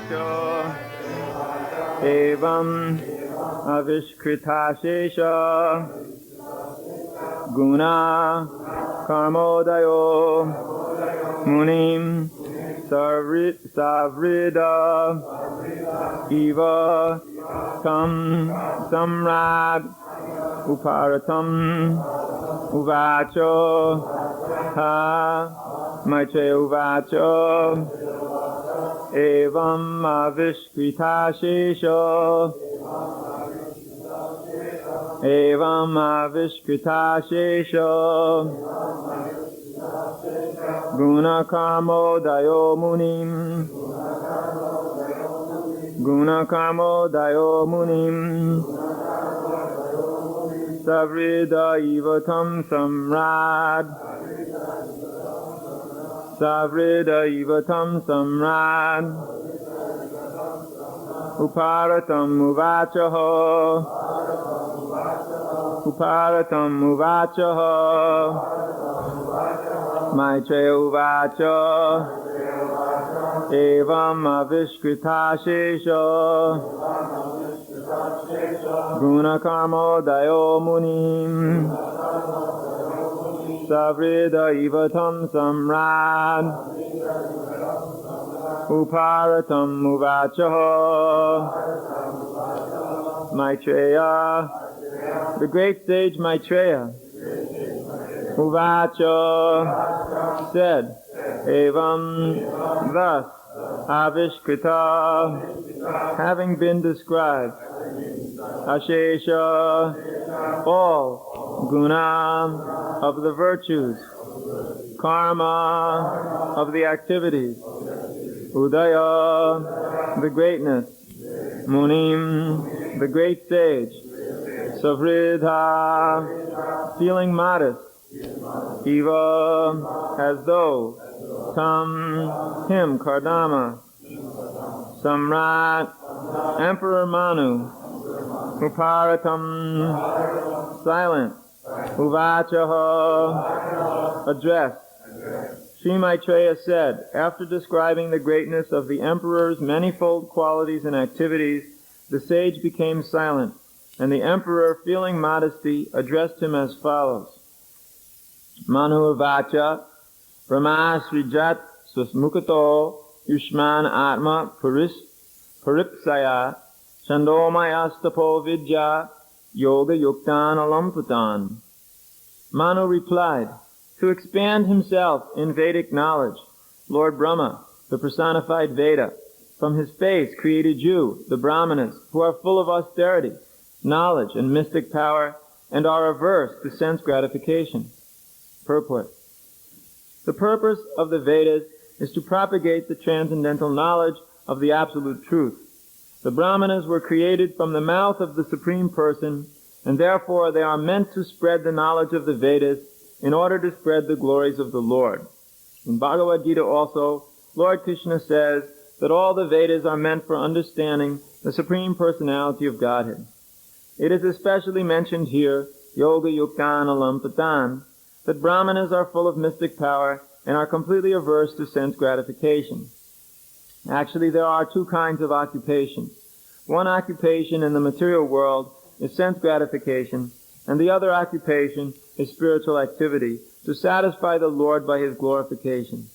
vacho evam avishkrita shesha guna karmodayo munim savrida eva tam samrad uparatam uvacho ha maitre uvacho evam avishkrita shesha evam avishkrita shesha guna karmodayo munim savrida ivatam samrad uparatam uvachaho maitre uvacha evam avishkrita shesha guna karmodayo munim savrida ivatam samrad uparatam uvachaho Maitreya, the great sage Maitreya uvacha said, evam thus avishkrita, having been described, ashesha, all guna of the virtues, karma of the activities, udaya the greatness, munim the great sage, savridha feeling modest, eva as though, tam him Kardama, samrat Emperor Manu, uparatam silent, uvachaha addressed. Sri Maitreya said, after describing the greatness of the emperor's manifold qualities and activities, the sage became silent, and the emperor, feeling modesty, addressed him as follows. Manu vacha brahmasrijat susmukato yushman atma paripsaya chandomayastapo vidya yoga yuktan alamputan. Manu replied, to expand himself in Vedic knowledge, Lord Brahma, the personified Veda, from his face created you, the Brahmanas, who are full of austerity, knowledge, and mystic power, and are averse to sense gratification. Purport. The purpose of the Vedas is to propagate the transcendental knowledge of the absolute truth. The Brahmanas were created from the mouth of the Supreme Person, and therefore they are meant to spread the knowledge of the Vedas in order to spread the glories of the Lord. In Bhagavad Gita also, Lord Krishna says that all the Vedas are meant for understanding the Supreme Personality of Godhead. It is especially mentioned here, Yoga Yuktan Alampatan, that Brahmanas are full of mystic power and are completely averse to sense gratification. Actually, there are two kinds of occupation. One occupation in the material world is sense gratification, and the other occupation is spiritual activity, to satisfy the Lord by His glorification.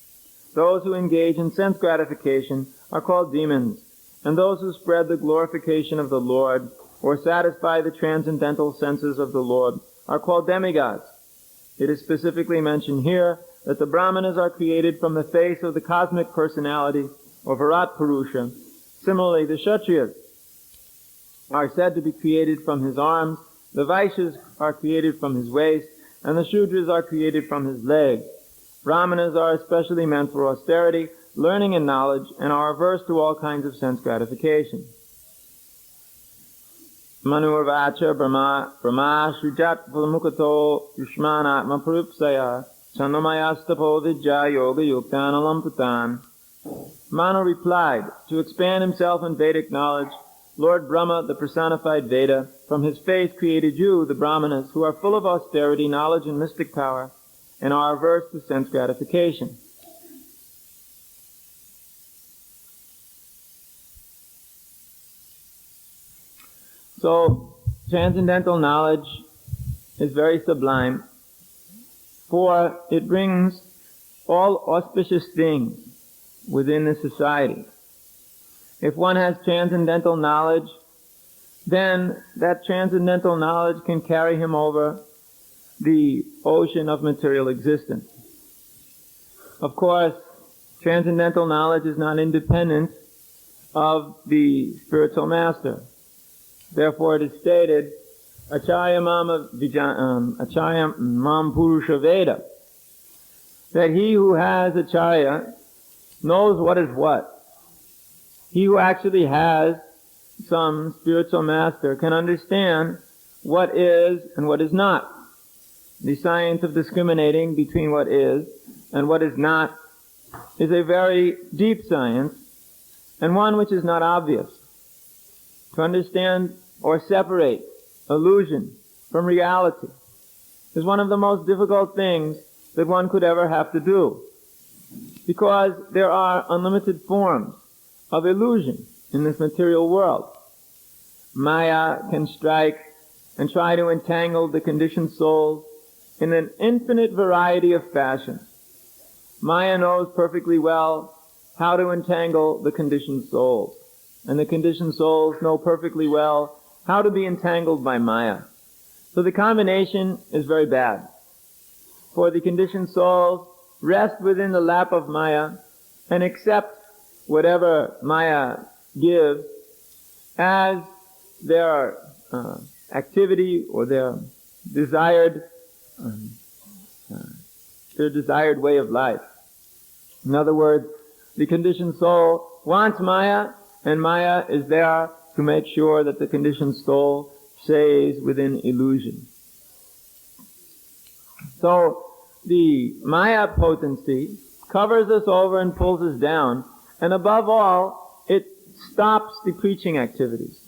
Those who engage in sense gratification are called demons, and those who spread the glorification of the Lord, or satisfy the transcendental senses of the Lord, are called demigods. It is specifically mentioned here that the Brahmanas are created from the face of the cosmic personality, or Virat Purusha. Similarly, the Kshatriyas are said to be created from his arms, the Vaishyas are created from his waist, and the Shudras are created from his legs. Brahmanas are especially meant for austerity, learning and knowledge, and are averse to all kinds of sense gratification. Manurvacha Brahma Shrujat Palamukato Yushman Atma Purupsaya Chandomayastapo Vidya Yoga Yuktan Alamputan. Manu replied, to expand himself in Vedic knowledge, Lord Brahma, the personified Veda, from his face created you, the Brahmanas, who are full of austerity, knowledge, and mystic power, and are averse to sense gratification. So, transcendental knowledge is very sublime, for it brings all auspicious things within the society. If one has transcendental knowledge, then that transcendental knowledge can carry him over the ocean of material existence. Of course, transcendental knowledge is not independent of the spiritual master. Therefore it is stated, Acharya mam purusha veda, that he who has acharya knows what is what. He who actually has some spiritual master can understand what is and what is not. The science of discriminating between what is and what is not is a very deep science, and one which is not obvious. To understand or separate illusion from reality is one of the most difficult things that one could ever have to do, because there are unlimited forms of illusion in this material world. Maya can strike and try to entangle the conditioned souls in an infinite variety of fashions. Maya knows perfectly well how to entangle the conditioned souls, and the conditioned souls know perfectly well how to be entangled by Maya. So the combination is very bad. For the conditioned souls rest within the lap of Maya and accept whatever Maya gives as their activity or their desired way of life. In other words, the conditioned soul wants Maya, and Maya is there to make sure that the conditioned soul stays within illusion. So the Maya potency covers us over and pulls us down, and above all, it stops the preaching activities.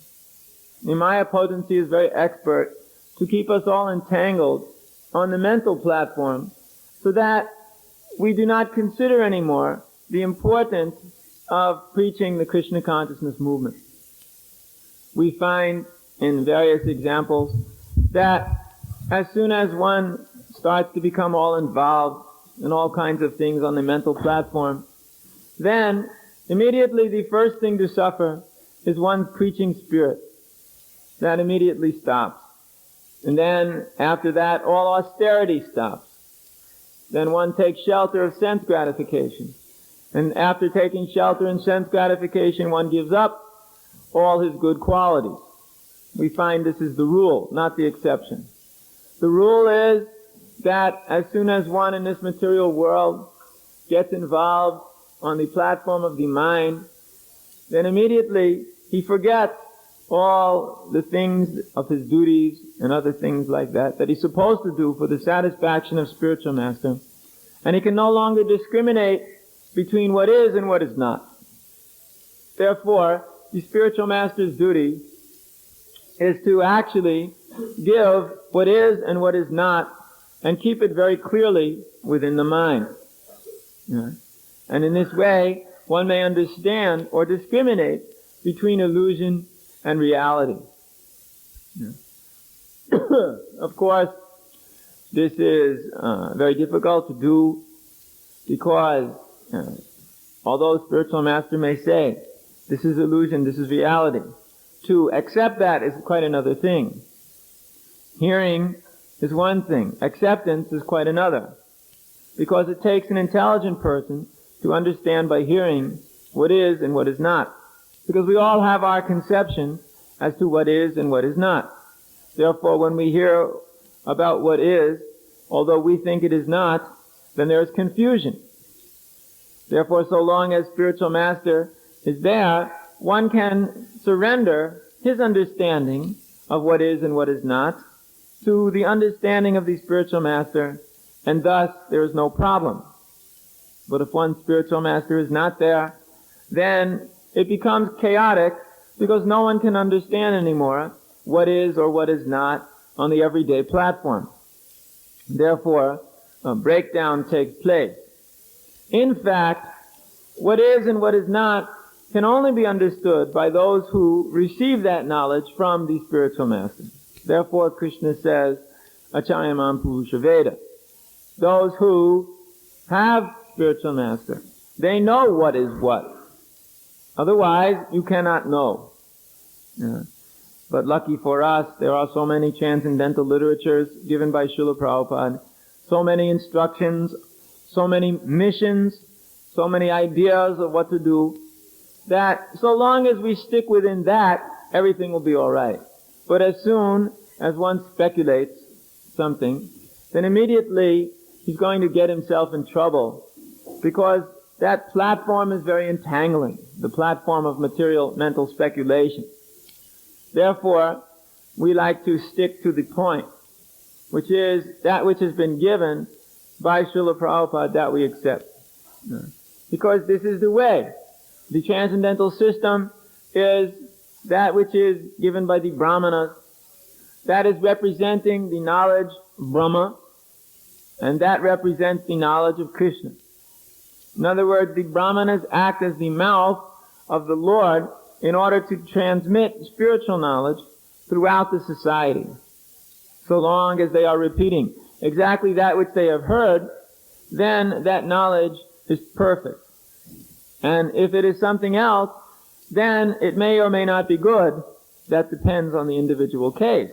The Maya potency is very expert to keep us all entangled on the mental platform, so that we do not consider anymore the importance of preaching the Krishna consciousness movement. We find in various examples that as soon as one starts to become all involved in all kinds of things on the mental platform, then immediately the first thing to suffer is one's preaching spirit. That immediately stops. And then after that, all austerity stops. Then one takes shelter of sense gratification. And after taking shelter in sense gratification, one gives up all his good qualities. We find this is the rule, not the exception. The rule is that as soon as one in this material world gets involved on the platform of the mind, then immediately he forgets all the things of his duties and other things like that he's supposed to do for the satisfaction of spiritual master. And he can no longer discriminate between what is and what is not. Therefore, the spiritual master's duty is to actually give what is and what is not, and keep it very clearly within the mind. Yeah. And in this way, one may understand or discriminate between illusion and reality. Yeah. Of course, this is very difficult to do, because although spiritual master may say, this is illusion, this is reality, to accept that is quite another thing. Hearing is one thing. Acceptance is quite another. Because it takes an intelligent person to understand by hearing what is and what is not. Because we all have our conception as to what is and what is not. Therefore, when we hear about what is, although we think it is not, then there is confusion. Therefore, so long as spiritual master is there, one can surrender his understanding of what is and what is not to the understanding of the spiritual master, and thus there is no problem. But if one's spiritual master is not there, then it becomes chaotic, because no one can understand anymore what is or what is not on the everyday platform. Therefore, a breakdown takes place. In fact, what is and what is not can only be understood by those who receive that knowledge from the spiritual master. Therefore, Krishna says, Achayamam Purusha Veda. Those who have spiritual master, they know what is what. Otherwise, you cannot know. Yeah. But lucky for us, there are so many transcendental literatures given by Srila Prabhupada, so many instructions, so many missions, so many ideas of what to do, that so long as we stick within that, everything will be alright. But as soon as one speculates something, then immediately he's going to get himself in trouble, because that platform is very entangling, the platform of material mental speculation. Therefore, we like to stick to the point, which is that which has been given by Srila Prabhupada, that we accept. Because this is the way. The transcendental system is that which is given by the Brahmanas. That is representing the knowledge of Brahma, and that represents the knowledge of Krishna. In other words, the Brahmanas act as the mouth of the Lord in order to transmit spiritual knowledge throughout the society. So long as they are repeating exactly that which they have heard, then that knowledge is perfect. And if it is something else, then it may or may not be good. That depends on the individual case.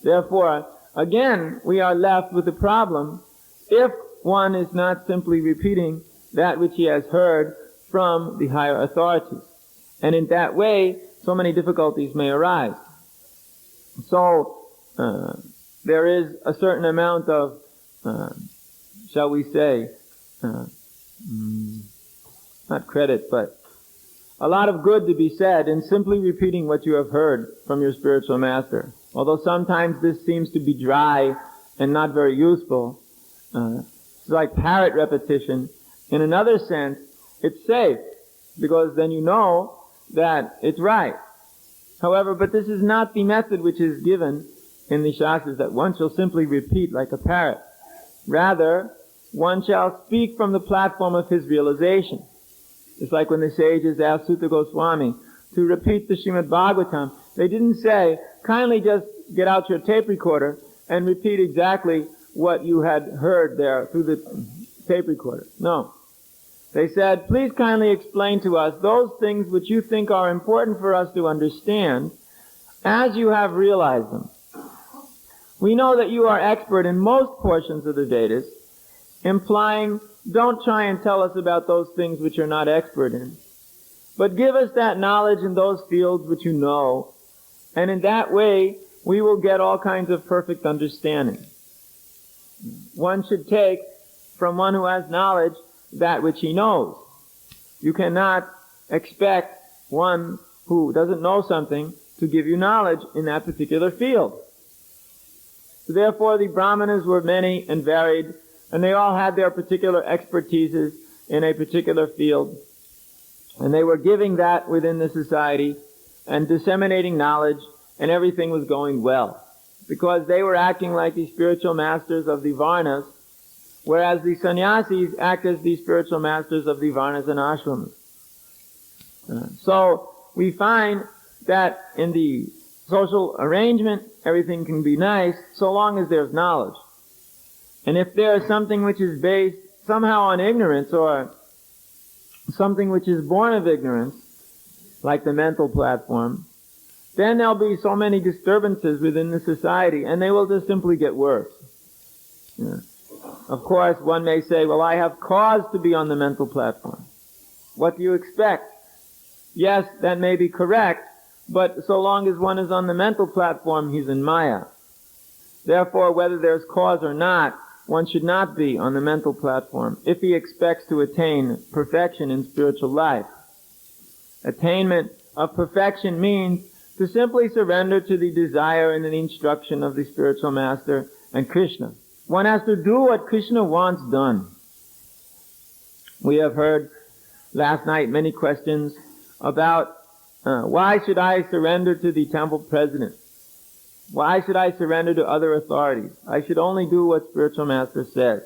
Therefore, again, we are left with the problem if one is not simply repeating that which he has heard from the higher authorities. And in that way, so many difficulties may arise. So, there is a certain amount of, shall we say, not credit, but a lot of good to be said in simply repeating what you have heard from your spiritual master. Although sometimes this seems to be dry and not very useful, it's like parrot repetition. In another sense, it's safe, because then you know that it's right. However, but this is not the method which is given in the Shastras, that one shall simply repeat like a parrot. Rather, one shall speak from the platform of his realization. It's like when the sages asked Sutta Goswami to repeat the Srimad Bhagavatam. They didn't say, kindly just get out your tape recorder and repeat exactly what you had heard there through the tape recorder. No. They said, please kindly explain to us those things which you think are important for us to understand as you have realized them. We know that you are expert in most portions of the Vedas, implying, don't try and tell us about those things which you're not expert in, but give us that knowledge in those fields which you know, and in that way we will get all kinds of perfect understanding. One should take from one who has knowledge that which he knows. You cannot expect one who doesn't know something to give you knowledge in that particular field. So therefore the Brahmanas were many and varied, and they all had their particular expertises in a particular field. And they were giving that within the society and disseminating knowledge, and everything was going well. Because they were acting like the spiritual masters of the Varnas, whereas the sannyasis act as the spiritual masters of the Varnas and Ashramas. So we find that in the social arrangement, everything can be nice so long as there's knowledge. And if there is something which is based somehow on ignorance, or something which is born of ignorance, like the mental platform, then there'll be so many disturbances within the society, and they will just simply get worse. Yeah. Of course, one may say, well, I have cause to be on the mental platform. What do you expect? Yes, that may be correct, but so long as one is on the mental platform, he's in Maya. Therefore, whether there's cause or not, one should not be on the mental platform if he expects to attain perfection in spiritual life. Attainment of perfection means to simply surrender to the desire and the instruction of the spiritual master and Krishna. One has to do what Krishna wants done. We have heard last night many questions about why should I surrender to the temple president? Why should I surrender to other authorities? I should only do what spiritual master says.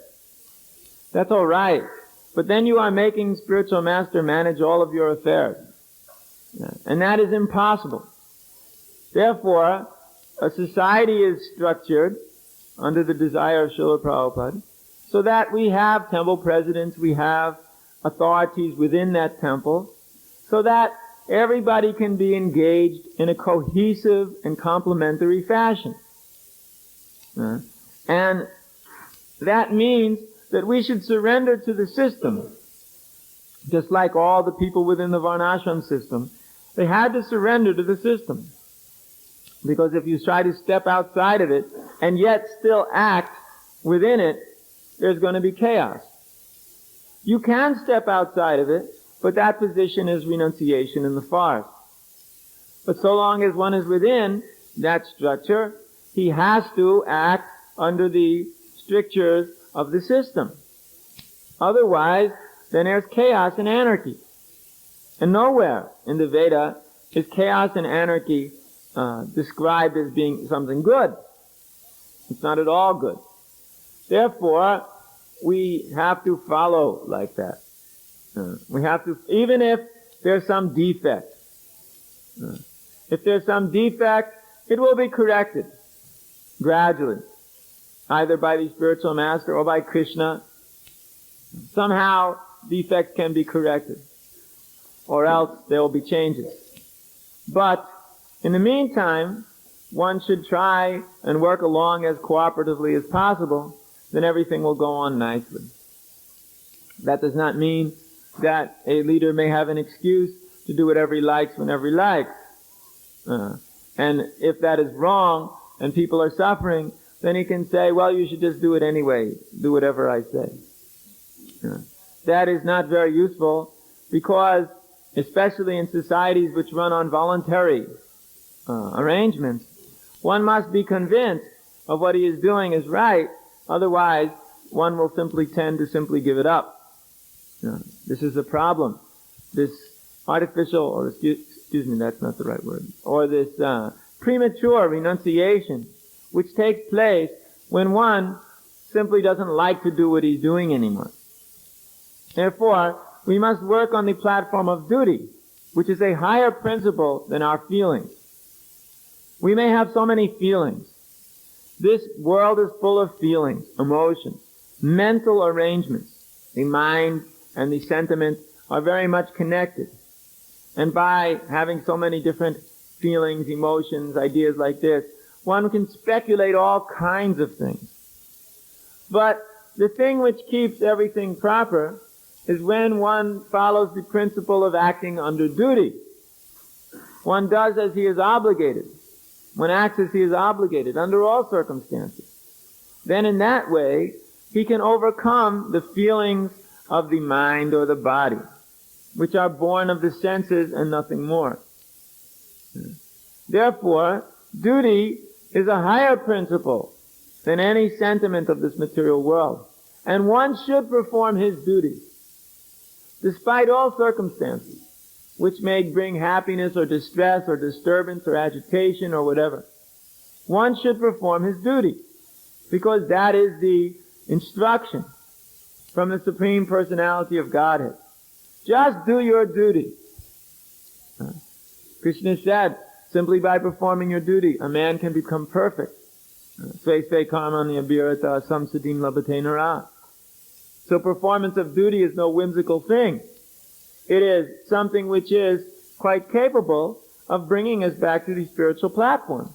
That's all right. But then you are making spiritual master manage all of your affairs. And that is impossible. Therefore, a society is structured under the desire of Srila Prabhupada so that we have temple presidents, we have authorities within that temple, so that everybody can be engaged in a cohesive and complementary fashion. And that means that we should surrender to the system. Just like all the people within the Varnashram system, they had to surrender to the system. Because if you try to step outside of it and yet still act within it, there's going to be chaos. You can step outside of it, but that position is renunciation in the forest. But so long as one is within that structure, he has to act under the strictures of the system. Otherwise, then there's chaos and anarchy. And nowhere in the Veda is chaos and anarchy described as being something good. It's not at all good. Therefore, we have to follow like that. We have to, even if there's some defect. If there's some defect, it will be corrected gradually, either by the spiritual master or by Krishna. Somehow, defects can be corrected, or else there will be changes. But in the meantime, one should try and work along as cooperatively as possible, then everything will go on nicely. That does not mean that a leader may have an excuse to do whatever he likes whenever he likes. And if that is wrong and people are suffering, then he can say, well, you should just do it anyway. Do whatever I say. That is not very useful because, especially in societies which run on voluntary arrangements, one must be convinced of what he is doing is right. Otherwise, one will simply tend to simply give it up. This is a problem. This artificial, or excuse me, that's not the right word, or this premature renunciation, which takes place when one simply doesn't like to do what he's doing anymore. Therefore, we must work on the platform of duty, which is a higher principle than our feelings. We may have so many feelings. This world is full of feelings, emotions, mental arrangements. The mind and the sentiment are very much connected. And by having so many different feelings, emotions, ideas like this, one can speculate all kinds of things. But the thing which keeps everything proper is when one follows the principle of acting under duty. One does as he is obligated. One acts as he is obligated under all circumstances. Then in that way, he can overcome the feelings of the mind or the body, which are born of the senses and nothing more. Therefore, duty is a higher principle than any sentiment of this material world. And one should perform his duty, despite all circumstances, which may bring happiness or distress or disturbance or agitation or whatever. One should perform his duty, because that is the instruction from the Supreme Personality of Godhead. Just do your duty. Krishna said, simply by performing your duty, a man can become perfect. Sve sve karmani abhirata samsiddhim labhate nara. So performance of duty is no whimsical thing. It is something which is quite capable of bringing us back to the spiritual platform.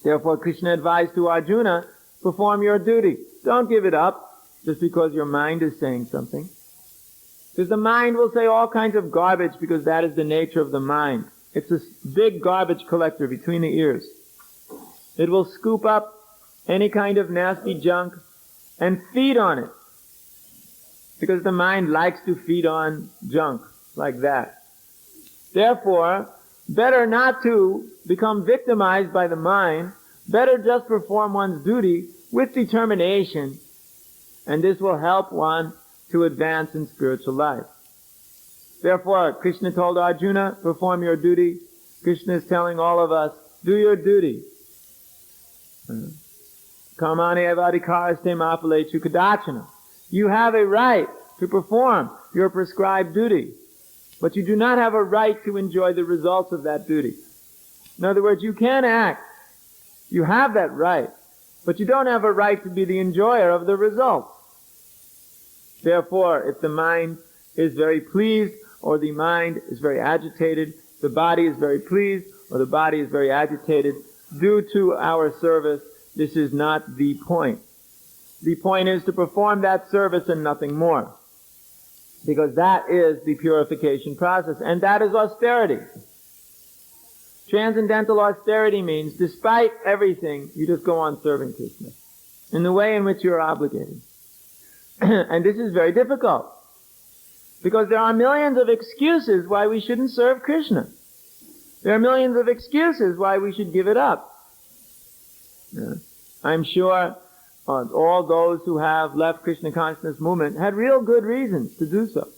Therefore, Krishna advised to Arjuna, perform your duty. Don't give it up just because your mind is saying something. Because the mind will say all kinds of garbage, because that is the nature of the mind. It's a big garbage collector between the ears. It will scoop up any kind of nasty junk and feed on it. Because the mind likes to feed on junk like that. Therefore, better not to become victimized by the mind. Better just perform one's duty with determination. And this will help one to advance in spiritual life. Therefore, Krishna told Arjuna, perform your duty. Krishna is telling all of us, do your duty. Kamani avadikaraste mapale chukadachana. You have a right to perform your prescribed duty. But you do not have a right to enjoy the results of that duty. In other words, you can act. You have that right. But you don't have a right to be the enjoyer of the results. Therefore, if the mind is very pleased or the mind is very agitated, the body is very pleased or the body is very agitated due to our service, this is not the point. The point is to perform that service and nothing more. Because that is the purification process, and that is austerity. Transcendental austerity means, despite everything, you just go on serving Krishna in the way in which you are obligated. And this is very difficult, because there are millions of excuses why we shouldn't serve Krishna. There are millions of excuses why we should give it up. I'm sure all those who have left Krishna consciousness movement had real good reasons to do so.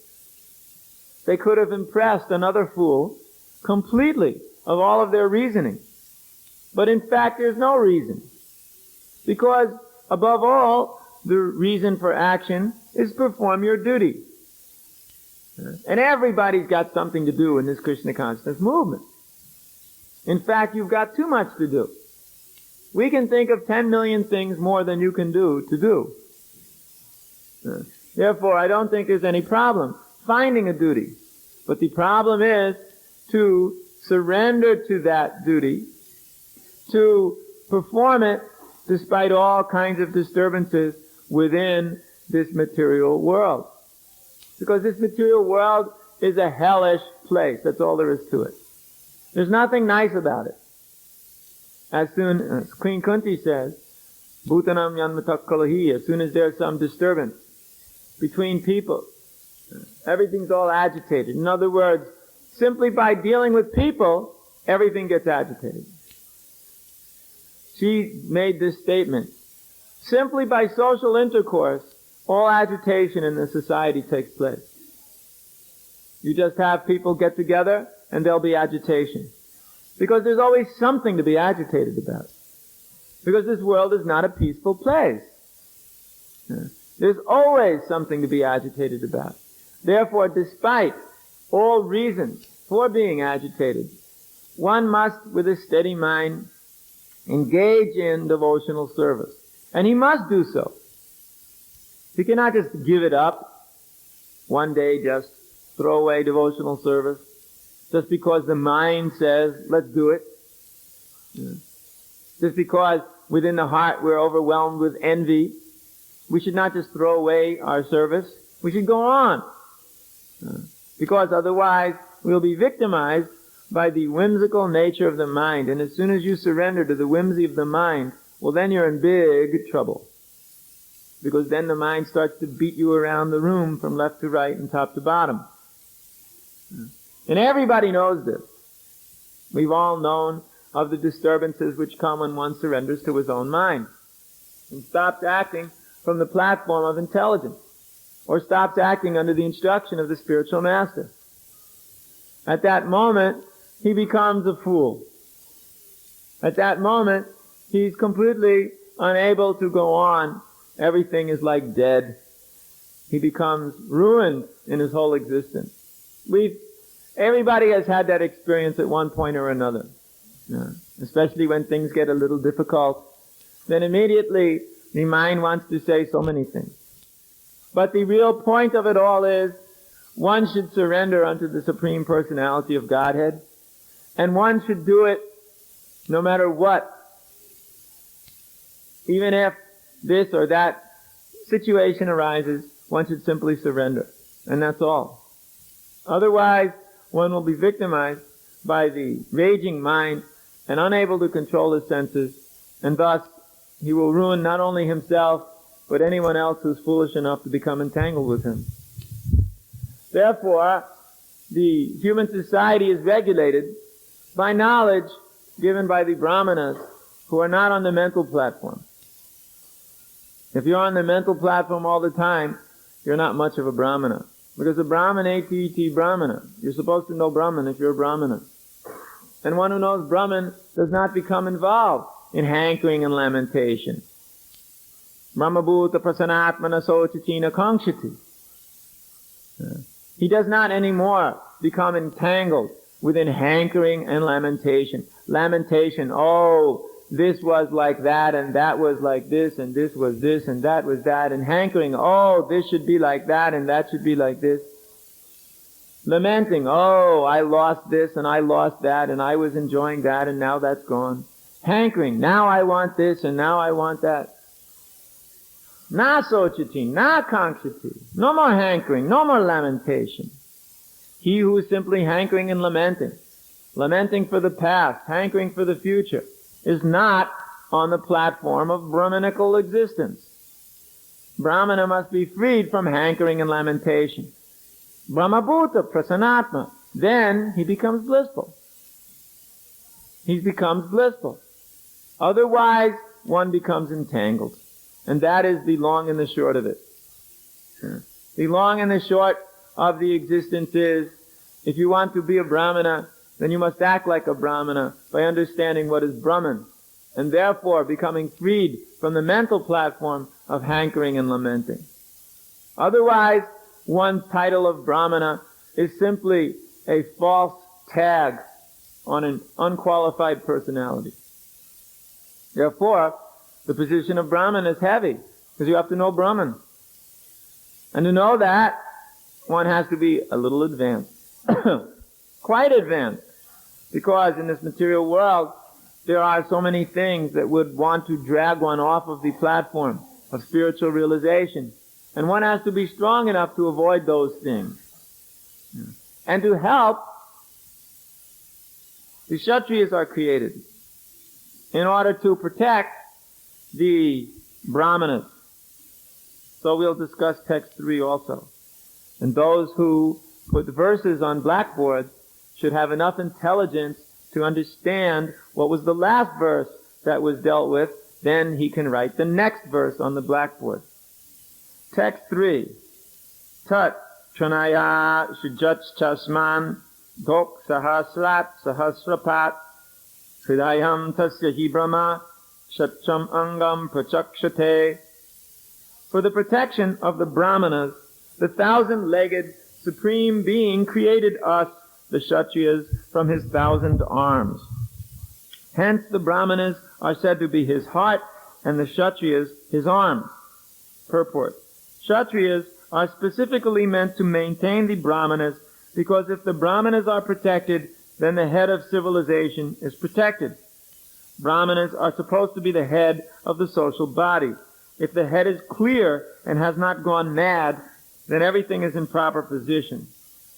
They could have impressed another fool completely of all of their reasoning. But in fact, there's no reason. Because, above all, the reason for action is perform your duty. And everybody's got something to do in this Krishna consciousness movement. In fact, you've got too much to do. We can think of 10 million things more than you can do to do. Therefore, I don't think there's any problem finding a duty. But the problem is to surrender to that duty, to perform it despite all kinds of disturbances within this material world. Because this material world is a hellish place. That's all there is to it. There's nothing nice about it. As soon as Queen Kunti says, Bhutanam yanmatak kalahi, as soon as there's some disturbance between people, everything's all agitated. In other words, simply by dealing with people, everything gets agitated. She made this statement. Simply by social intercourse, all agitation in the society takes place. You just have people get together and there'll be agitation. Because there's always something to be agitated about. Because this world is not a peaceful place. There's always something to be agitated about. Therefore, despite all reasons for being agitated, one must, with a steady mind, engage in devotional service. And he must do so. He cannot just give it up one day, just throw away devotional service, just because the mind says, let's do it. Just because within the heart we're overwhelmed with envy, we should not just throw away our service. We should go on. Because otherwise we'll be victimized by the whimsical nature of the mind. And as soon as you surrender to the whimsy of the mind, well, then you're in big trouble. Because then the mind starts to beat you around the room from left to right and top to bottom. And everybody knows this. We've all known of the disturbances which come when one surrenders to his own mind and stops acting from the platform of intelligence, or stops acting under the instruction of the spiritual master. At that moment, he becomes a fool. At that moment, he's completely unable to go on. Everything is like dead. He becomes ruined in his whole existence. Everybody has had that experience at one point or another. Especially when things get a little difficult. Then immediately the mind wants to say so many things. But the real point of it all is one should surrender unto the Supreme Personality of Godhead. And one should do it no matter what. Even if this or that situation arises, one should simply surrender. And that's all. Otherwise, one will be victimized by the raging mind and unable to control his senses, and thus he will ruin not only himself, but anyone else who's foolish enough to become entangled with him. Therefore, the human society is regulated by knowledge given by the brahmanas who are not on the mental platform. If you're on the mental platform all the time, you're not much of a brahmana. Because a brahmaneti brahmana. You're supposed to know Brahman if you're a brahmana. And one who knows Brahman does not become involved in hankering and lamentation. Brahmabhuta prasanatmana sochachina kankshati. He does not anymore become entangled within hankering and lamentation. Lamentation, oh, this was like that, and that was like this, and this was this, and that was that. And hankering, oh, this should be like that, and that should be like this. Lamenting, oh, I lost this, and I lost that, and I was enjoying that, and now that's gone. Hankering, now I want this, and now I want that. Na sochati, na kankshati. No more hankering, no more lamentation. He who is simply hankering and lamenting for the past, hankering for the future, is not on the platform of Brahmanical existence. Brahmana must be freed from hankering and lamentation. Brahmabhuta, prasanatma. Then he becomes blissful. He becomes blissful. Otherwise, one becomes entangled. And that is the long and the short of it. The long and the short of the existence is, if you want to be a Brahmana, then you must act like a Brahmana by understanding what is Brahman, and therefore becoming freed from the mental platform of hankering and lamenting. Otherwise, one's title of Brahmana is simply a false tag on an unqualified personality. Therefore, the position of Brahman is heavy, because you have to know Brahman. And to know that, one has to be a little advanced. Quite advanced. Because in this material world, there are so many things that would want to drag one off of the platform of spiritual realization. And one has to be strong enough to avoid those things. And to help, the Kshatriyas are created in order to protect the Brahmanas. So we'll discuss text 3 also. And those who put verses on blackboards should have enough intelligence to understand what was the last verse that was dealt with. Then he can write the next verse on the blackboard. Text 3. Tat tranaya shujach chasman dok sahasrat sahasrapat hridayam tasya hi brahma shatcham angam prachakshate. For the protection of the Brahmanas, the 1,000-legged Supreme Being created us, the Kshatriyas, from his 1,000 arms. Hence the Brahmanas are said to be his heart, and the Kshatriyas his arms. Purport. Kshatriyas are specifically meant to maintain the Brahmanas, because if the Brahmanas are protected, then the head of civilization is protected. Brahmanas are supposed to be the head of the social body. If the head is clear and has not gone mad, then everything is in proper position.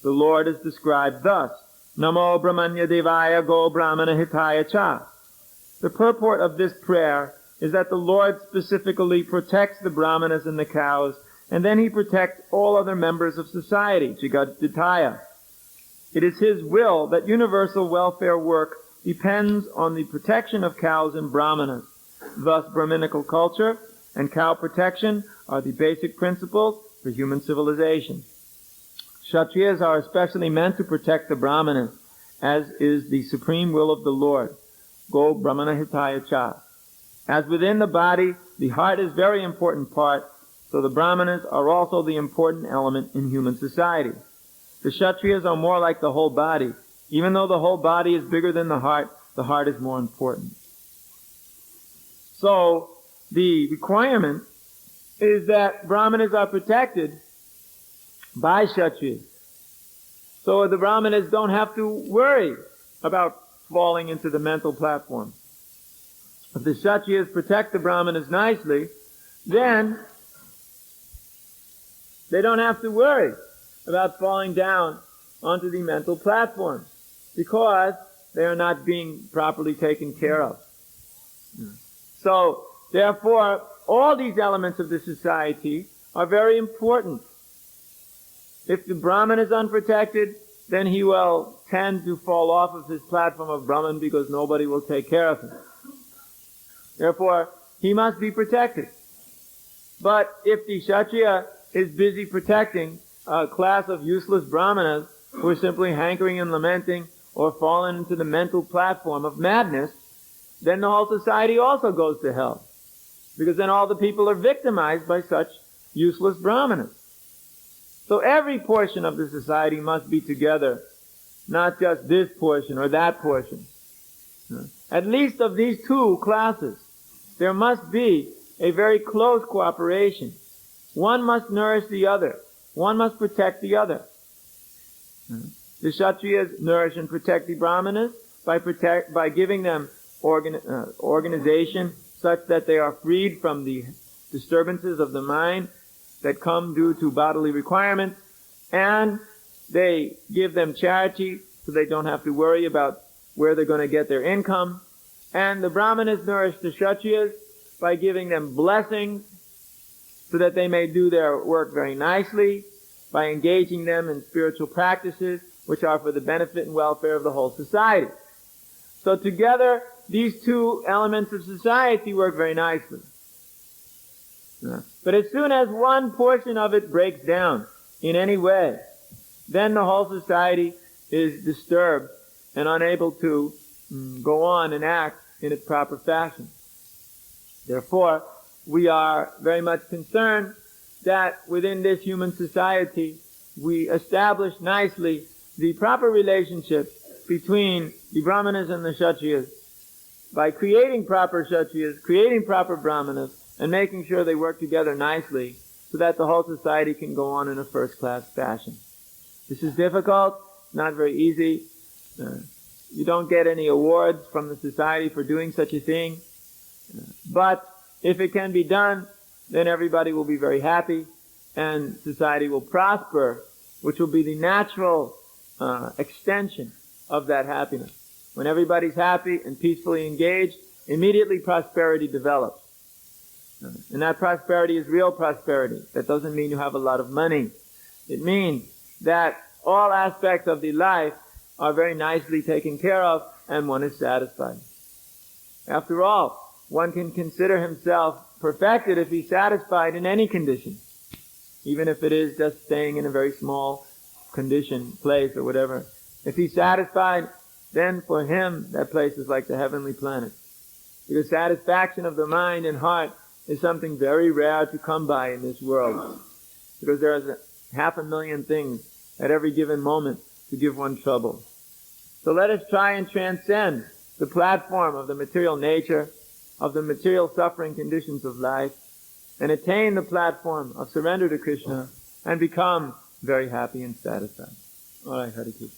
The Lord is described thus: Namo Brahmanya Devaya Go Brahmana Hitaya Cha. The purport of this prayer is that the Lord specifically protects the Brahmanas and the cows, and then he protects all other members of society, Jagadhitaya. It is his will that universal welfare work depends on the protection of cows and Brahmanas. Thus, Brahminical culture and cow protection are the basic principles for human civilization. Kshatriyas are especially meant to protect the Brahmanas, as is the supreme will of the Lord. Go Brahmana Hitaya Cha. As within the body, the heart is a very important part, so the Brahmanas are also the important element in human society. The Kshatriyas are more like the whole body. Even though the whole body is bigger than the heart is more important. So, the requirement is that Brahmanas are protected by Kshatriyas. So the Brahmanas don't have to worry about falling into the mental platform. If the Kshatriyas protect the Brahmanas nicely, then they don't have to worry about falling down onto the mental platform, because they are not being properly taken care of. So, therefore, all these elements of the society are very important. If the Brahman is unprotected, then he will tend to fall off of his platform of Brahman, because nobody will take care of him. Therefore, he must be protected. But if the Kshatriya is busy protecting a class of useless Brahmanas who are simply hankering and lamenting or fallen into the mental platform of madness, then the whole society also goes to hell. Because then all the people are victimized by such useless Brahmanas. So every portion of the society must be together, not just this portion or that portion. At least of these two classes, there must be a very close cooperation. One must nourish the other. One must protect the other. The Kshatriyas nourish and protect the Brahmanas by giving them organization such that they are freed from the disturbances of the mind that come due to bodily requirements, and they give them charity so they don't have to worry about where they're going to get their income. And the Brahmanas nourish the Kshatriyas by giving them blessings so that they may do their work very nicely, by engaging them in spiritual practices which are for the benefit and welfare of the whole society. So together, these two elements of society work very nicely. But as soon as one portion of it breaks down in any way, then the whole society is disturbed and unable to go on and act in its proper fashion. Therefore, we are very much concerned that within this human society, we establish nicely the proper relationship between the Brahmanas and the Kshatriyas by creating proper Kshatriyas, creating proper Brahmanas, and making sure they work together nicely so that the whole society can go on in a first-class fashion. This is difficult, not very easy. You don't get any awards from the society for doing such a thing. But if it can be done, then everybody will be very happy and society will prosper, which will be the natural extension of that happiness. When everybody's happy and peacefully engaged, immediately prosperity develops. And that prosperity is real prosperity. That doesn't mean you have a lot of money. It means that all aspects of the life are very nicely taken care of and one is satisfied. After all, one can consider himself perfected if he's satisfied in any condition, even if it is just staying in a very small condition, place or whatever. If he's satisfied, then for him that place is like the heavenly planet. Because satisfaction of the mind and heart is something very rare to come by in this world. Because there is 500,000 things at every given moment to give one trouble. So let us try and transcend the platform of the material nature, of the material suffering conditions of life, and attain the platform of surrender to Krishna and become very happy and satisfied. All right, Harikesa.